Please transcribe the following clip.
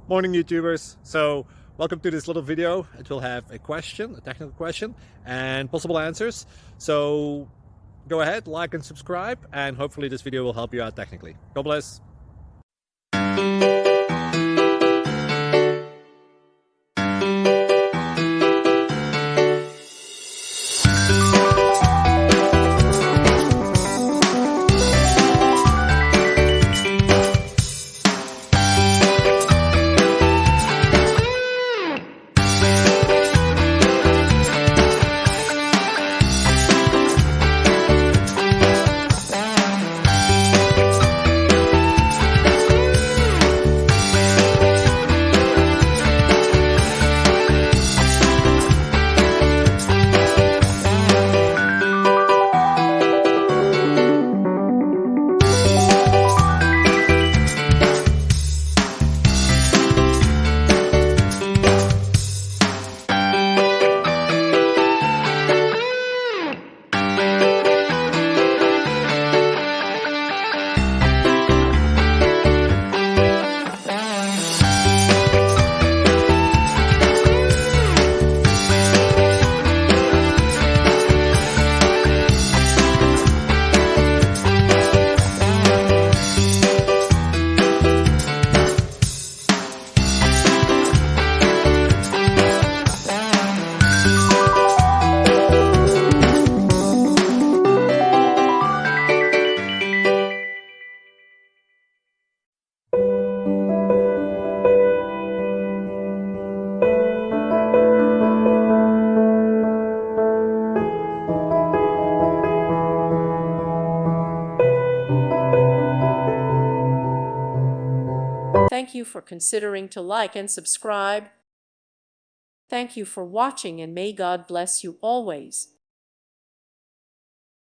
Morning YouTubers. So welcome to this little video. It will have a question, a technical question, and possible answers. So go ahead, like and subscribe, and hopefully this video will help you out technically. God bless. Thank you for considering to like and subscribe. Thank you for watching, and may God bless you always.